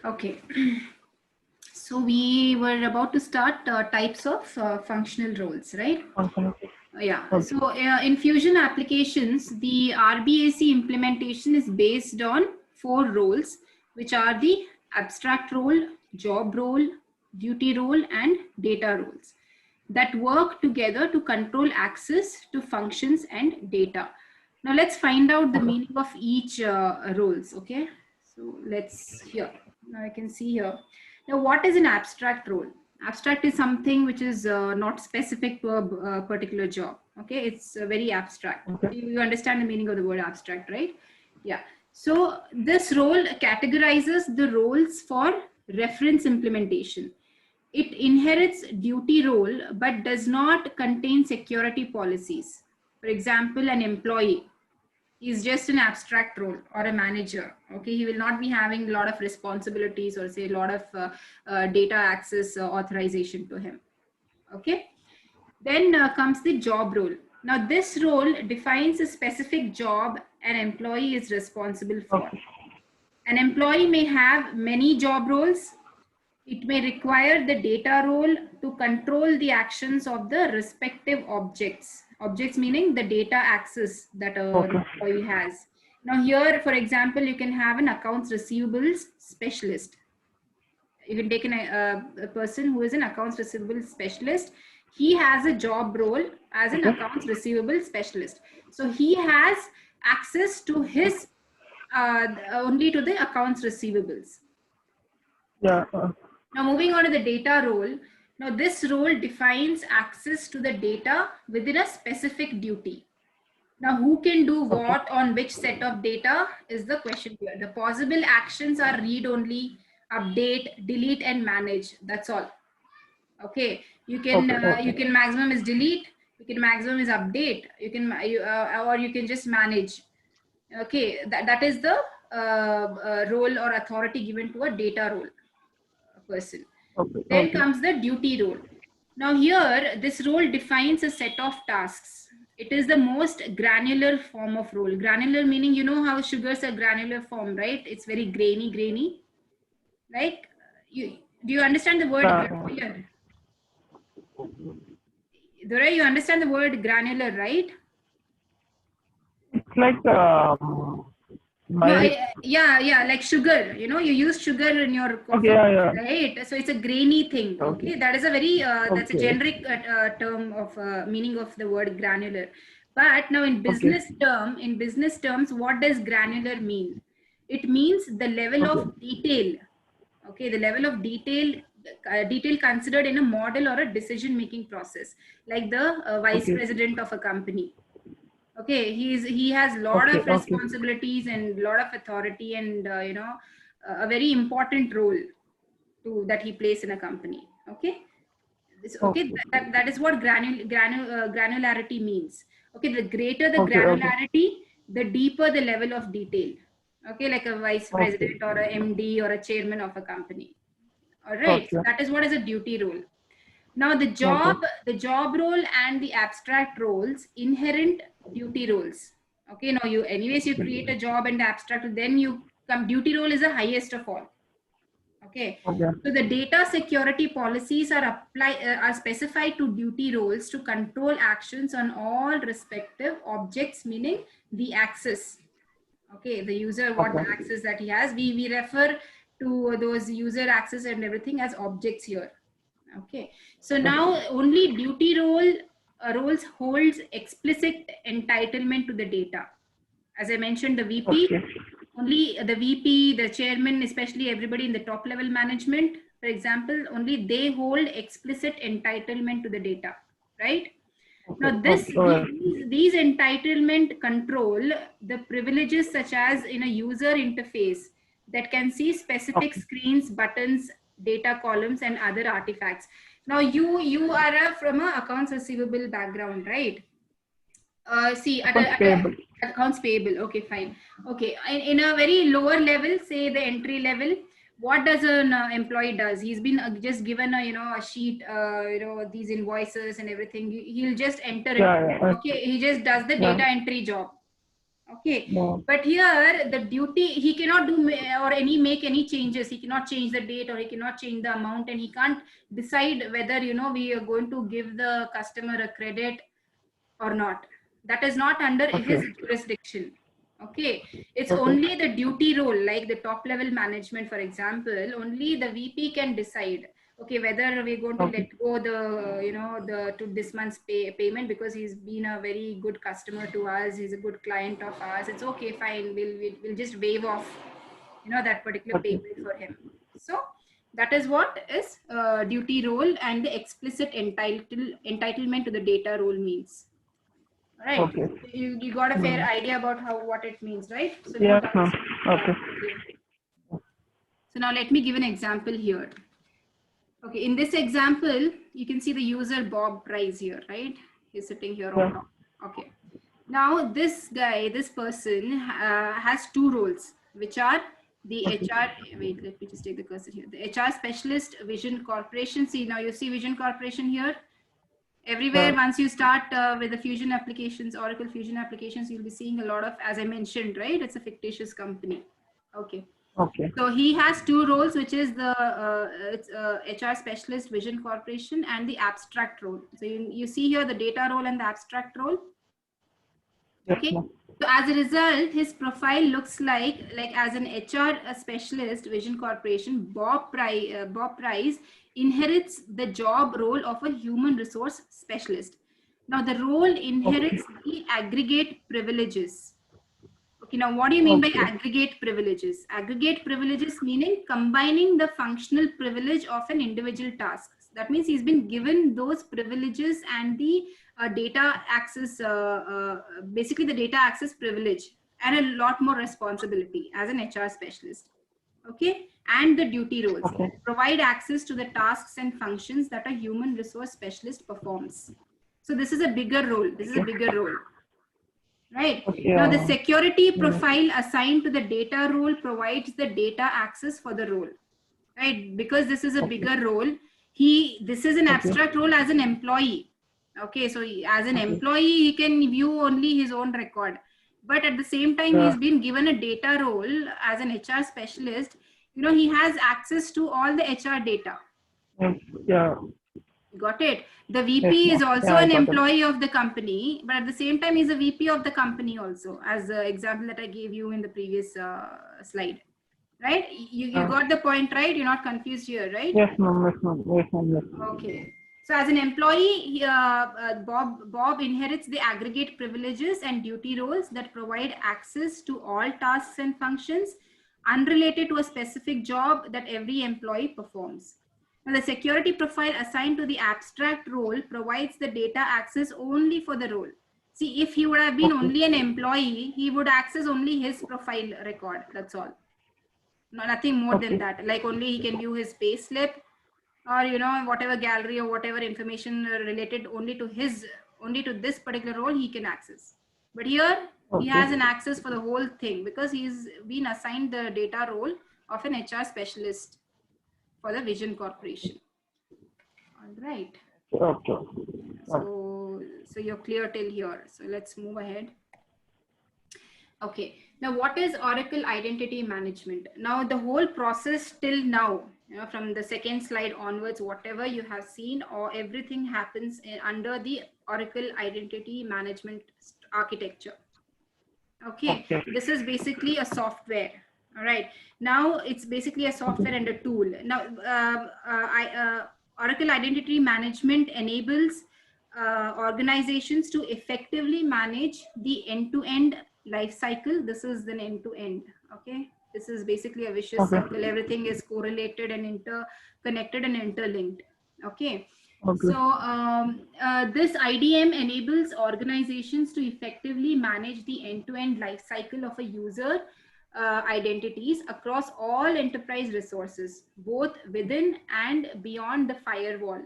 Okay. So we were about to start types of functional roles, right? Functional. Yeah. Okay. So in Fusion applications, the RBAC implementation is based on 4 roles, which are the abstract role, job role, duty role, and data roles that work together to control access to functions and data. Now let's find out the Okay. meaning of each roles. Okay. So let's here. Now I can see here. Now, what is an abstract role? Abstract is something which is not specific to a particular job. Okay, it's very abstract. Okay. You understand the meaning of the word abstract, right? Yeah. So this role categorizes the roles for reference implementation. It inherits duty role but does not contain security policies. For example, an employee is just an abstract role or a manager. Okay, he will not be having a lot of responsibilities or say a lot of data access authorization to him. Okay, then comes the job role. Now this role defines a specific job an employee is responsible for. Okay. An employee may have many job roles. It may require the data role to control the actions of the respective objects. Objects meaning the data access that an Okay. employee has. Now here, for example, you can have an accounts receivables specialist. You can take a person who is an accounts receivable specialist. He has a job role as an Okay. accounts receivable specialist. So he has access to his only to the accounts receivables. Yeah. Now moving on to the data role. Now this role defines access to the data within a specific duty. Now who can do Okay. what on which set of data is the question here. The possible actions are read only, update, delete and manage. That's all. Okay. You can Okay. Okay. maximum is delete, you can maximum is update, you can or you can just manage. Okay, that is the role or authority given to a data role person. Okay. Then Okay. comes the duty role. Now here, this role defines a set of tasks. It is the most granular form of role. Granular meaning, you know how sugars are granular form, right? It's very grainy. Like, do you understand the word Yeah. granular? Dora, you understand the word granular, right? It's like No, mild. yeah, like sugar. You know, you use sugar in your Okay. coffee, Yeah. Yeah. right? So it's a grainy thing. Okay. Okay, that is a very that's a Okay. generic term of meaning of the word granular. But now Okay. in business terms, what does granular mean? It means the level Okay. of detail. Okay, the level of detail considered in a model or a decision making process, like the vice Okay. president of a company. Okay, he has a lot Okay. of Okay. responsibilities and a lot of authority and a very important role to that he plays in a company. Okay, okay, Okay. that is what granularity means. Okay, the greater the Okay. Okay. granularity, the deeper the level of detail. Okay, like a vice Okay. president or a MD or a chairman of a company. All right, so Okay. that is what is a duty role. Now Okay. the job role and the abstract roles, inherent duty roles. Okay, now you anyways you create a job and the abstract, then you come duty role is the highest of all. Okay, Okay. so the data security policies are specified to duty roles to control actions on all respective objects, meaning the access. Okay, the user what the Okay. access that he has. We refer to those user access and everything as objects here. Okay, so now only duty roles holds explicit entitlement to the data. As I mentioned, the VP, Okay. only the VP, the chairman, especially everybody in the top level management, for example, only they hold explicit entitlement to the data, right? Okay. Now, Okay. Okay. these entitlement control the privileges such as in a user interface that can see specific Okay. screens, buttons, data columns, and other artifacts. Now, you are from a accounts receivable background, right? See Accounts payable. accounts payable. Okay, fine. Okay, in a very lower level, say the entry level, what does an employee does? He's been just given a sheet, these invoices and everything. He'll just enter it. Yeah. Yeah. Okay, he just does the Yeah. data entry job. Okay, Yeah. but here the duty, he cannot do or make any changes. He cannot change the date, or he cannot change the amount, and he can't decide whether, you know, we are going to give the customer a credit or not. That is not under Okay. his jurisdiction. Okay, it's Okay. only the duty role, like the top level management, for example. Only the VP can decide, okay, whether we're going to Okay. let go the, you know, the to this month's payment, because he's been a very good customer to us, he's a good client of ours. It's okay, fine, we'll just waive off, you know, that particular Okay. payment for him. So that is what is duty role, and the explicit entitlement to the data role means. Right, Okay. you got a fair Mm. idea about how, what it means, right? So now Yes, that ma'am. is, Okay. okay. So now let me give an example here. Okay, in this example, you can see the user Bob Price here, right? He's sitting here on Yeah. top. Okay. Now this guy, this person has two roles, which are the Okay. HR. Wait, let me just take the cursor here. The HR specialist, Vision Corporation. See, now you see Vision Corporation here. Everywhere, Yeah. once you start with the Fusion applications, Oracle Fusion applications, you'll be seeing a lot of, as I mentioned, right? It's a fictitious company. Okay. Okay. So he has two roles, which is the it's HR specialist, Vision Corporation, and the abstract role. So you see here the data role and the abstract role. Yes, Okay. ma'am. So as a result, his profile looks like as an HR specialist, Vision Corporation, Bob Price inherits the job role of a human resource specialist. Now the role Okay. inherits the aggregate privileges. Okay, now what do you mean by Okay. aggregate privileges? Aggregate privileges meaning combining the functional privilege of an individual task. That means he's been given those privileges and the data access, basically the data access privilege, and a lot more responsibility as an HR specialist. Okay, and the duty roles Okay. provide access to the tasks and functions that a human resource specialist performs. So this is a bigger role. This is a Okay. bigger role. Right. Okay. Now, the security Mm. profile assigned to the data role provides the data access for the role. Right. Because this is a Okay. bigger role, this is an Okay. abstract role as an employee. Okay. So, as an Okay. employee, he can view only his own record. But at the same time, Yeah. he's been given a data role as an HR specialist. You know, he has access to all the HR data. Mm. Yeah. Got it. The Yes, VP ma'am. is also Yeah, I an got it. employee of the company, but at the same time, he's a VP of the company also, as the example that I gave you in the previous slide. Right? You Yeah. got the point, right? You're not confused here, right? Yes, ma'am. Yes, ma'am. Yes, ma'am. Yes. Okay. So as an employee, Bob inherits the aggregate privileges and duty roles that provide access to all tasks and functions unrelated to a specific job that every employee performs. Now, the security profile assigned to the abstract role provides the data access only for the role. See, if he would have been Okay. only an employee, he would access only his profile record. That's all. No, nothing more than Okay. that. Like only he can view his pay slip, or you know, whatever gallery or whatever information related only to this particular role he can access. But here he Okay. has an access for the whole thing because he's been assigned the data role of an HR specialist for the Vision Corporation. All right. Okay. So you're clear till here. So let's move ahead. Okay. Now, what is Oracle Identity Management? Now, the whole process till now, you know, from the second slide onwards, whatever you have seen, or everything happens under the Oracle Identity Management architecture. Okay. Okay. This is basically a software. All right. Now, it's basically a software and a tool. Now, Oracle Identity Management enables organizations to effectively manage the end-to-end life cycle. This is an end-to-end. Okay, this is basically a vicious Okay. circle. Everything is correlated and interconnected and interlinked. Okay. Okay. So this IDM enables organizations to effectively manage the end-to-end life cycle of a user identities across all enterprise resources, both within and beyond the firewall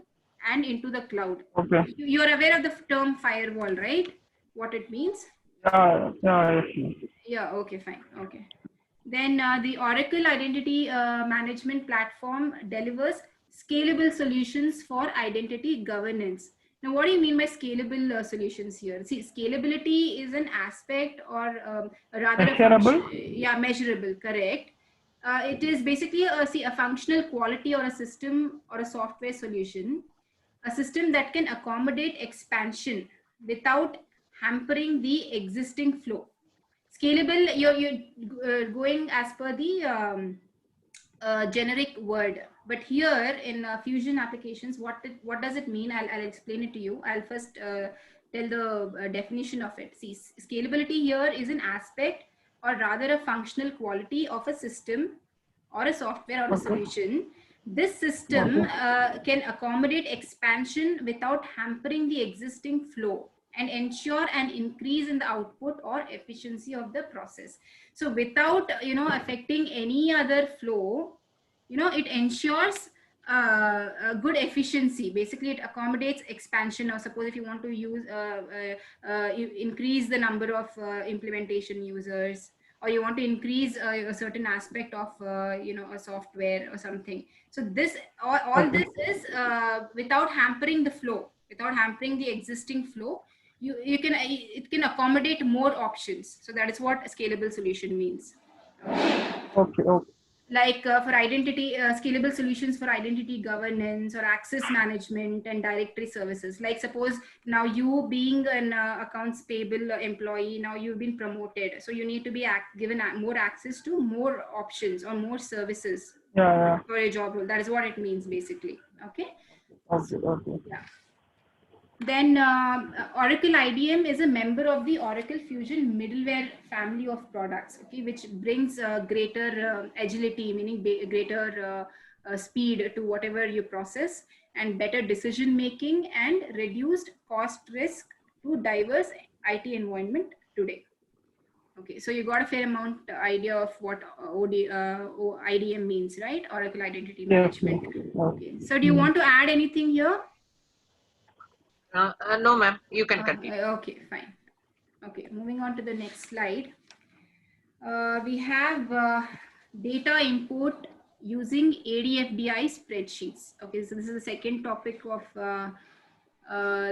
and into the cloud. Okay. You are aware of the term firewall, right? What it means? Yeah. Yeah. Yes, ma'am. Yeah, okay, fine. Okay. Then the Oracle Identity Management Platform delivers scalable solutions for identity governance. Now, what do you mean by scalable solutions here? See, scalability is an aspect or rather a function, Measurable? yeah, measurable, correct. It is basically a functional quality or a system or a software solution, a system that can accommodate expansion without hampering the existing flow. Scalable, you're going as per the generic word, but here in fusion applications, what does it mean? I'll explain it to you. I'll first tell the definition of it. See, scalability here is an aspect or rather a functional quality of a system or a software or a Okay. solution. This system Okay. can accommodate expansion without hampering the existing flow and ensure an increase in the output or efficiency of the process. So without affecting any other flow, it ensures a good efficiency. Basically, it accommodates expansion. Or suppose if you want to use increase the number of implementation users, or you want to increase a certain aspect of a software or something. So this all Okay. this is without hampering the flow, without hampering the existing flow. You can it can accommodate more options. So that is what a scalable solution means. Okay. Okay. Like for identity scalable solutions for identity governance or access management and directory services. Like suppose now you being an accounts payable employee, now you've been promoted, so you need to be given more access to more options or more services Yeah. Yeah. for a job role. That is what it means basically. Okay. Okay. Okay. Yeah. Then Oracle IDM is a member of the Oracle Fusion middleware family of products, okay, which brings greater agility, meaning greater speed to whatever you process, and better decision making and reduced cost risk to diverse IT environment today. Okay, so you got a fair amount idea of what IDM means, right? Oracle Identity Yes. Yes. Management. Okay, Okay. so do you want to add anything here? No, ma'am. You can continue. Okay, fine. Okay, moving on to the next slide. We have data import using ADFDI spreadsheets. Okay, so this is the second topic of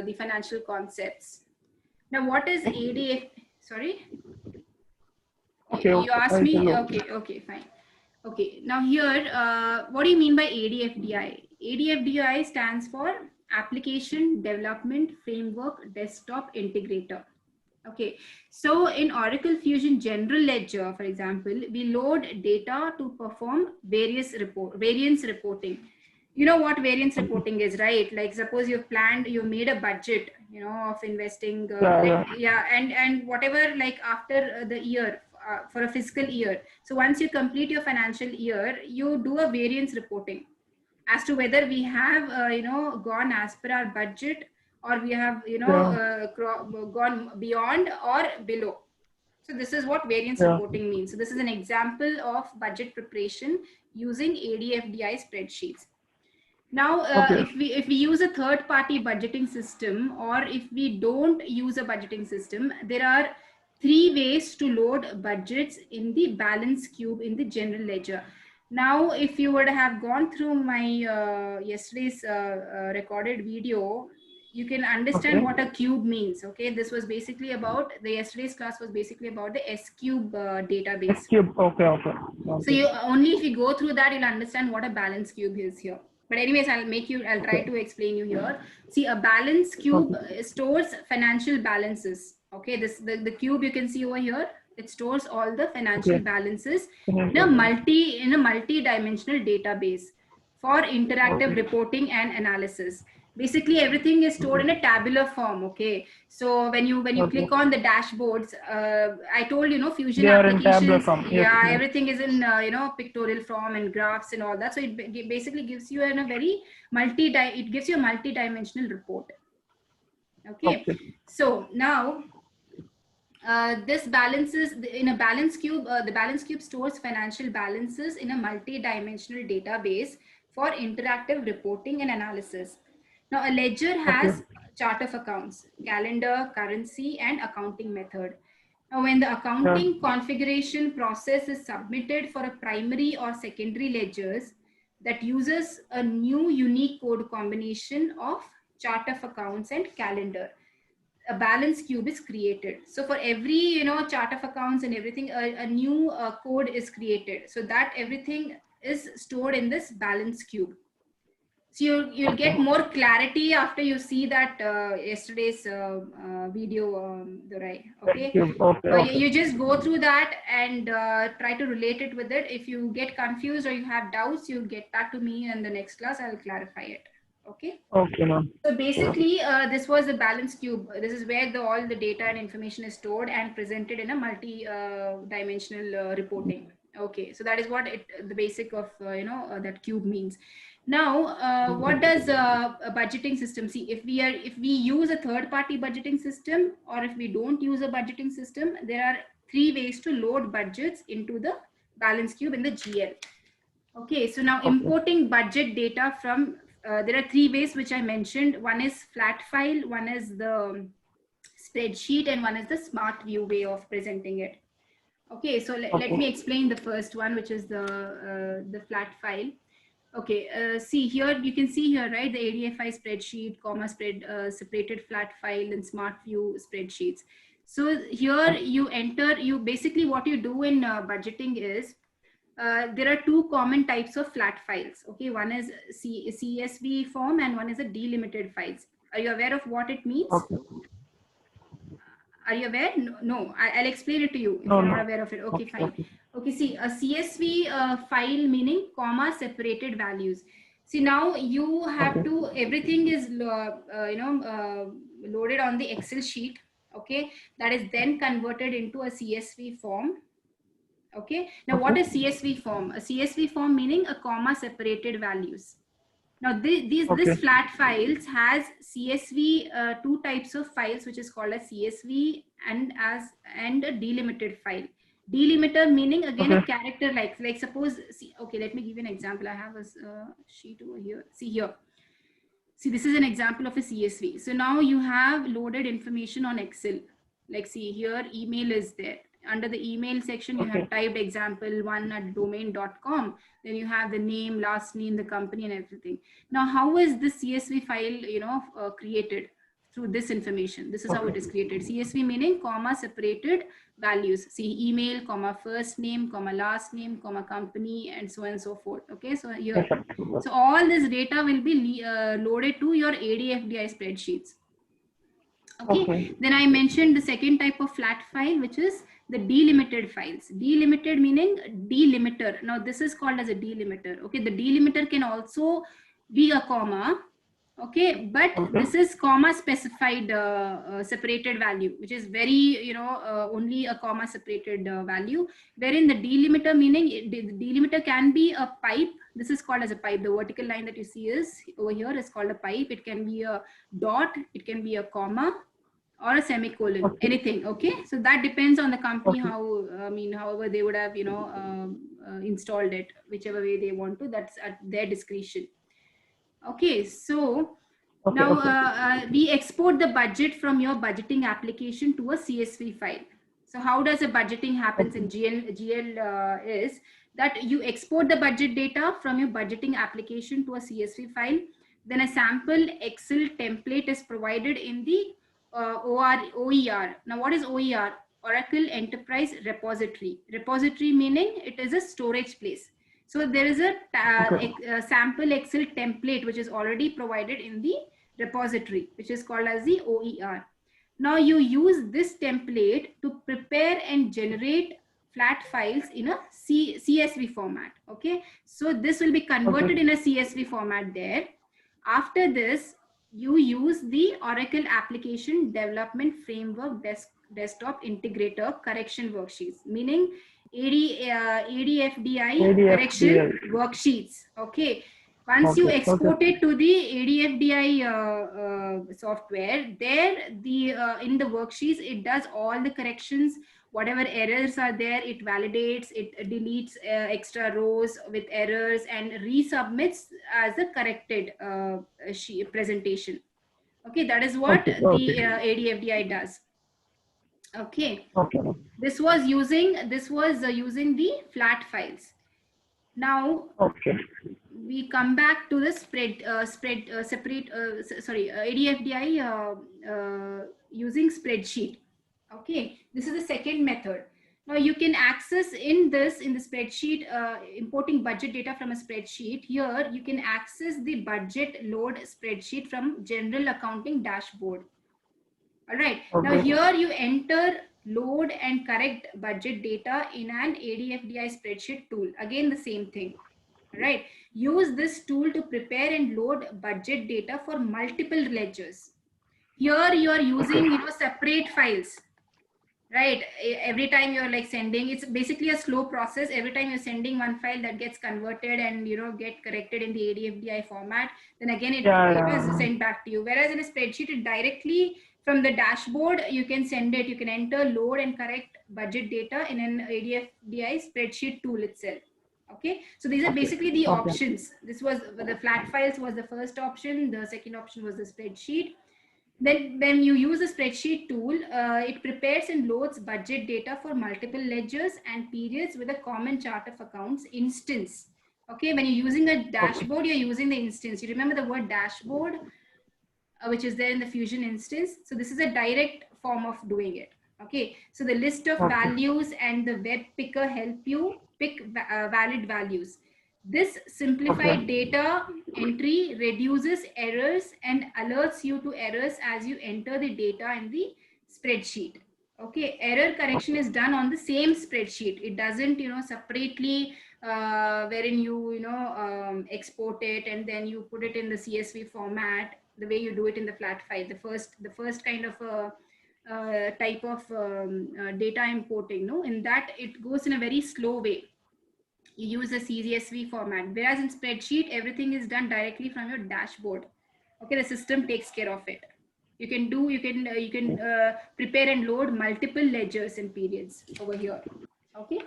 the financial concepts. Now, what is ADF? Sorry, Okay. you Okay. asked I me. will. Okay, fine. Okay, now here, what do you mean by ADFDI? ADFDI stands for Application Development Framework Desktop Integrator. Okay, so in Oracle Fusion General Ledger, for example, we load data to perform variance reporting. You know what variance reporting is, right? Like suppose you've made a budget, of investing, Yeah. Yeah. and whatever, like after the year, for a fiscal year. So once you complete your financial year, you do a variance reporting as to whether we have gone as per our budget, or we have Yeah. gone beyond or below. So this is what variance Yeah. reporting means. So this is an example of budget preparation using ADFDI spreadsheets. Now Okay. if we use a third party budgeting system, or if we don't use a budgeting system, there are three ways to load budgets in the balance cube in the general ledger. Now if you would have gone through my yesterday's recorded video, you can understand Okay. what a cube means. Okay, this was basically about the yesterday's class was basically about the S cube database. Cube. Okay. Okay. So Okay. you only if you go through that, you'll understand what a balance cube is here. But anyways, I'll try to explain you here. See, a balance cube stores financial balances. Okay, the cube you can see over here, it stores all the financial Okay. balances Finish in a it. multi-dimensional database for interactive Okay. reporting and analysis. Basically everything is stored in a tabular form. Okay, so when you Okay. click on the dashboards, I told Fusion They are in tabular applications, form. Yes. yeah, Yes. everything is in pictorial form and graphs and all that. So it basically gives you a very it gives you a multi-dimensional report. Okay, Okay. so now this balances in a balance cube. The balance cube stores financial balances in a multi-dimensional database for interactive reporting and analysis. Now a ledger has chart of accounts, calendar, currency, and accounting method. Now when the accounting configuration process is submitted for a primary or secondary ledgers, that uses a new unique code combination of chart of accounts, and calendar. A balance cube is created. So for every chart of accounts and everything, a new code is created, so that everything is stored in this balance cube. So you'll get more clarity after you see that yesterday's video, Durai. Okay. You just go through that and try to relate it with it. If you get confused or you have doubts, you get back to me in the next class. I'll clarify it. Okay. Okay, ma'am. So basically, this was the balance cube. This is where all the data and information is stored and presented in a multi-dimensional reporting. Okay, so that is what the basic of that cube means. Now, what does a budgeting system see? If we use a third-party budgeting system, or if we don't use a budgeting system, there are 3 ways to load budgets into the balance cube in the GL. Okay, so now importing budget data from there are 3 ways which I mentioned. One is flat file, one is the spreadsheet, and one is the smart view way of presenting it. Okay, so let me explain the first one, which is the flat file. Okay, see here, you can see here, right, the ADFI spreadsheet, comma separated flat file, and smart view spreadsheets. So here you enter, basically what you do in budgeting is, there are 2 common types of flat files. Okay, one is CSV form and one is a delimited files. Are you aware of what it means? Are you aware? No, I'll explain it to you if you're not aware of it. Okay, fine. Okay, see, a CSV file meaning comma separated values. See, now you have to, everything is loaded on the Excel sheet. Okay, that is then converted into a CSV form. Okay, now what is CSV form? A CSV form meaning a comma separated values. Now this flat files has CSV 2 types of files, which is called a CSV and a delimited file. Delimiter meaning again a character like suppose, see, okay, let me give you an example. I have a sheet over here. See here. See, this is an example of a CSV. So now you have loaded information on Excel. Like see here, email is there. Under the email section, you have typed example1@domain.com. Then you have the name, last name, the company, and everything. Now, how is this CSV file, created? Through this information. This is how it is created. CSV meaning comma separated values. See, email, comma first name, comma last name, comma company, and so on and so forth. Okay, so here, so all this data will be loaded to your ADFDI spreadsheets. Okay. Then I mentioned the second type of flat file, which is the delimited files. Delimited meaning delimiter. Now this is called as a delimiter. Okay, the delimiter can also be a comma. Okay, but this is comma specified separated value, which is very only a comma separated value. Wherein the delimiter meaning the delimiter can be a pipe. This is called as a pipe. The vertical line that you see is over here is called a pipe. It can be a dot, it can be a comma, or a semicolon, anything. Okay, so that depends on the company, how however they would have installed it, whichever way they want to. That's at their discretion. Okay, so now we export the budget from your budgeting application to a CSV file. So how does a budgeting happens in GL is that you export the budget data from your budgeting application to a CSV file. Then a sample Excel template is provided in the OER. Now what is OER? Oracle Enterprise Repository. Repository meaning it is a storage place. So there is a sample Excel template which is already provided in the repository, which is called as the OER. Now you use this template to prepare and generate flat files in a CSV format. Okay, so this will be converted in a CSV format there. After this, you use the Oracle Application Development Framework Desktop Integrator Correction Worksheets, meaning ADFDI correction worksheets. Okay, once you export it to the ADFDI software, there in the worksheets it does all the corrections. Whatever errors are there, it validates, it deletes extra rows with errors and resubmits as a corrected presentation. Okay, that is what the ADFDI does. Okay. This was using the flat files. Now we come back to the ADFDI using spreadsheet. Okay, this is the second method. Now you can access in the spreadsheet, importing budget data from a spreadsheet. Here you can access the budget load spreadsheet from general accounting dashboard. All right. Now here you enter, load and correct budget data in an ADFDI spreadsheet tool. Again, the same thing. All right. Use this tool to prepare and load budget data for multiple ledgers. Here you are using separate files. Right, every time you're like sending, it's basically a slow process. Every time you're sending one file, that gets converted and get corrected in the ADFDI format, then again it is sent back to you. Whereas in a spreadsheet, it directly from the dashboard you can send it. You can enter, load and correct budget data in an ADFDI spreadsheet tool itself. Okay, so these are basically the options. This was the flat files was the first option. The second option was the spreadsheet. Then when you use a spreadsheet tool, it prepares and loads budget data for multiple ledgers and periods with a common chart of accounts instance. Okay, when you're using a dashboard, you're using the instance. You remember the word dashboard, which is there in the Fusion instance. So this is a direct form of doing it. Okay, so the list of values and the web picker help you pick valid values. This simplified data entry reduces errors and alerts you to errors as you enter the data in the spreadsheet. Okay, error correction is done on the same spreadsheet. It doesn't, separately wherein you export it and then you put it in the CSV format the way you do it in the flat file. The first kind of type of data importing, no, in that it goes in a very slow way. You use a CSV format, whereas in spreadsheet everything is done directly from your dashboard. Okay, the system takes care of it. You can prepare and load multiple ledgers and periods over here. Okay,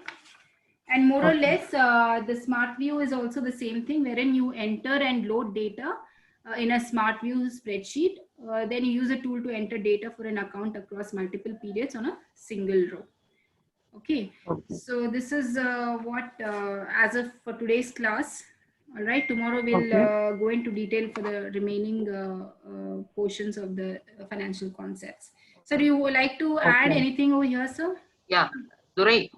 and more or less the smart view is also the same thing, wherein you enter and load data in a smart view spreadsheet. Then you use a tool to enter data for an account across multiple periods on a single row. Okay, so this is what as of for today's class. All right, tomorrow we'll go into detail for the remaining portions of the financial concepts. So do you like to add anything over here, sir? Yeah, Durai.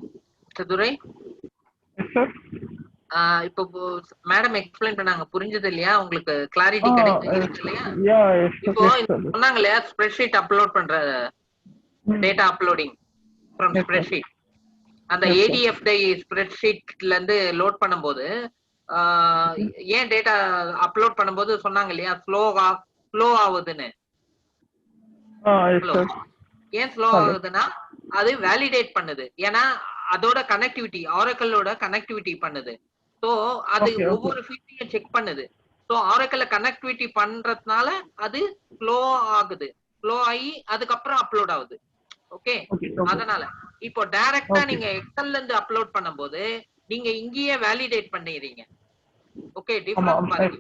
So Durai. Yes, sir. இப்போ madam explain பண்ணாங்க, புரிஞ்சது இல்லையா உங்களுக்கு? Clarity கிடைக்குது இல்லையா? இப்போ சொன்னாங்க இல்லையா ஸ்ப்ரெட்ஷீட் அப்லோட் பண்ற டேட்டா அப்லோடிங் ஃப்ரம் ஸ்ப்ரெட்ஷீட். அந்த ADFDI ஸ்ப்ரெட்ஷீட்ல இருந்து லோட் பண்ணும்போது ஏன் டேட்டா அப்லோட் பண்ணும்போது சொன்னாங்க இல்லையா ஸ்லோ ஆகுதுன்னு. ஏன் ஸ்லோ ஆகுதுன்னா அது வேலிடேட் பண்ணுது. ஏன்னா அதோட கனெக்டிவிட்டி, ஆரக்கிளோட கனெக்டிவிட்டி பண்ணுது. ஸோ அது ஒவ்வொரு ஃபீல்டையும் செக் பண்ணுது. ஸோ ஆரக்கிள கனெக்டிவிட்டி பண்றதுனால அது ஸ்லோ ஆகுது. ஸ்லோ ஆகி அதுக்கப்புறம் அப்லோட் ஆகுது. ஓகே, அதனால இப்போ டைரக்டா நீங்க எக்ஸல்ல இருந்து அப்லோட் பண்ணும்போது நீங்க இங்கேயே வேலிடேட் பண்ணிடுறீங்க. ஓகே, டிஃபரன்ஸ் பாருங்க.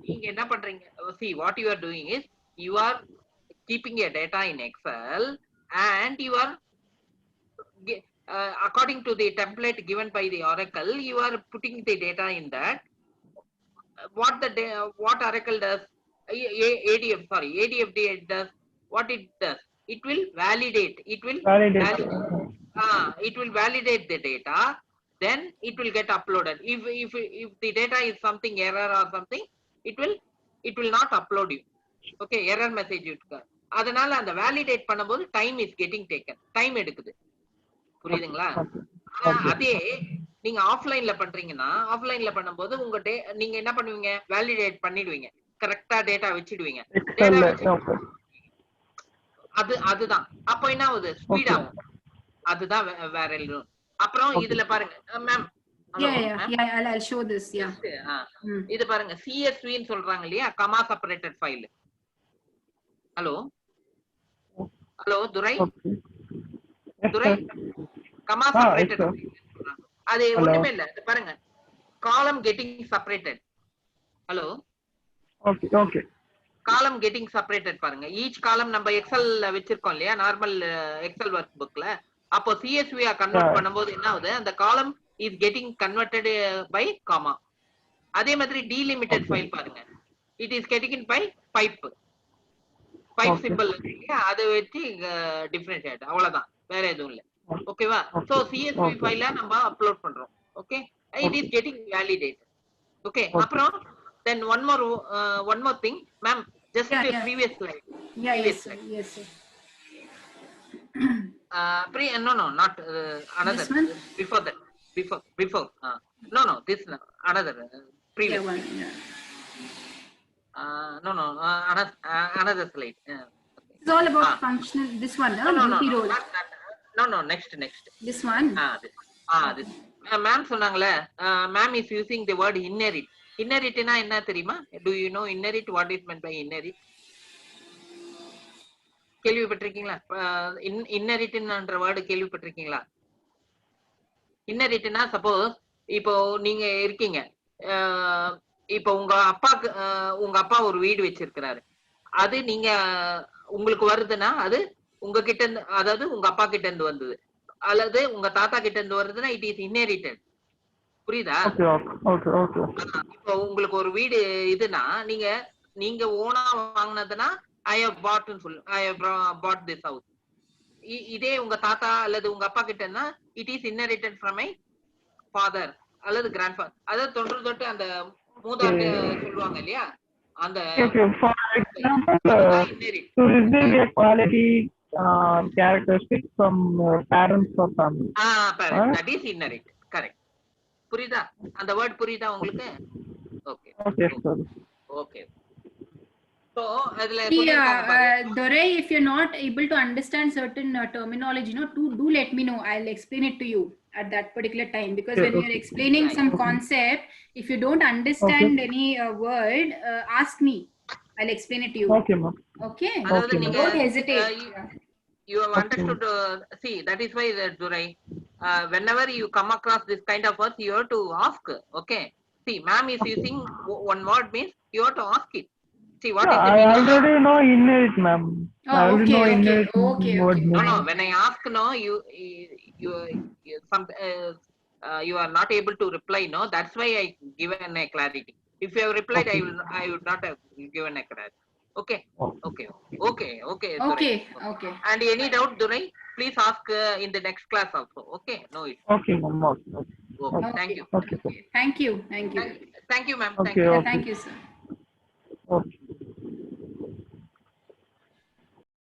நீங்க என்ன பண்றீங்க? see what you are doing is you are keeping a data in Excel and you are according to the template given by the Oracle, you are putting the data in that. What Oracle does, ADFDI does, what it does, it will validate. It will validate the data, then it will get uploaded. If the data is something error or something, it will not upload you. Okay, error message இருக்கு. அதனால அந்த validate பண்ணும்போது time is getting taken, time எடுக்குது. புரியுதுங்களா? அதே நீங்க ஆஃப்லைன்ல பண்றீங்கன்னா, ஆஃப்லைன்ல பண்ணும்போது நீங்க என்ன பண்ணுவீங்க? வேலிடேட் பண்ணிடுவீங்க, கரெக்டா டேட்டா வச்சிடுவீங்க. அதுதான் அப்ப என்ன ஆகுது? ஸ்பீட் ஆகும். அதுதான் வேற எல்லாம். அப்புறம் இதுல பாருங்க மேம், I'll show this. இது பாருங்க, CSV ன்னு சொல்றாங்க இல்லையா, கமா செப்பரேட்டட் ஃபைல். ஹலோ துரை, கமா செப்பரேட்டட் அது ஒண்ணுமே இல்ல. பாருங்க, காலம் கெட்டிங் செப்பரேட்டட். காலம் கெட்டிங் செப்பரேட்டட் பாருங்க. ஈச் காலம் நம்ம எக்ஸல்ல வச்சிருக்கோம் இல்லையா, நார்மல் எக்ஸல் ஒர்க் புக்ல. அப்போ CSV கன்வெர்ட் பண்ணும்போது என்ன ஆகுது? அந்த column is getting converted by comma. அதே மாதிரி delimited file பாருங்க. It is getting by pipe symbol அதை வச்சு differentiate அவ்வளவுதான், வேற எதுவும் இல்ல. ஓகேவா? So CSV ஃபைல நம்ம அப்லோட் பண்றோம். Okay, it is getting validated. Okay, அப்புறம் then one more thing ma'am, just previous slide. Yes sir. No, not another. Before that. Before. No, this another previous. Yeah, one, yeah. No, another slide. It's all about functional. This one, duty role. No, next. This one. This. Ma'am சொன்னாங்களே, ma'am is using the word inherit. Inherit னா என்ன தெரியுமா? Do you know inherit? What is meant by inherit? கேள்விப்பட்டிருக்கீங்களா? inheritன்ற word கேள்விப்பட்டிருக்கீங்களா? inheritனா suppose இப்போ நீங்க இருக்கீங்க, இப்போ உங்க அப்பா ஒரு வீடு வச்சிருக்கிறாரு, அது நீங்க உங்களுக்கு வருதுன்னா அது உங்ககிட்ட இருந்து, அதாவது உங்க அப்பா கிட்ட இருந்து வந்தது, அல்லது உங்க தாத்தா கிட்ட இருந்து வருதுன்னா it is inherited. புரியுதா? இப்போ உங்களுக்கு ஒரு வீடு இதுனா நீங்க ஓனா வாங்கினதுன்னா I have bought this house. இதே உங்க தாத்தா அல்லது உங்க அப்பா கிட்ட இருந்தா it is inherited from my father அல்லது grandfather. அதாவது தொன்று அந்த மூதாட்டி சொல்லுவாங்க இல்லையா, அந்த for example, so is there a quality characteristic from parents or family? That is inherit. Correct. புரியுதா? அந்த வேர்ட் புரியுதா உங்களுக்கு? Okay. So Dorai, if you're not able to understand certain terminology, do let me know. I'll explain it to you at that particular time, because when you're explaining some concept, if you don't understand any word, ask me. I'll explain it to you. Okay, ma'am. Okay. Don't hesitate. You have understood. See, that is why, Dorai, whenever you come across this kind of words, you have to ask. Okay. See, ma'am is using one word means you have to ask it. See, what is the meaning? I already know inherit, ma'am. Okay. No, when I ask, you are not able to reply. No, that's why I given a clarity. If you have replied, I would not have given a clarity. Okay. Okay. And any doubt, Durai, please ask in the next class also. Okay, no issue. Okay, ma'am. Okay. Thank you. Thank you. Thank you, ma'am. Okay. Thank you, sir. Okay.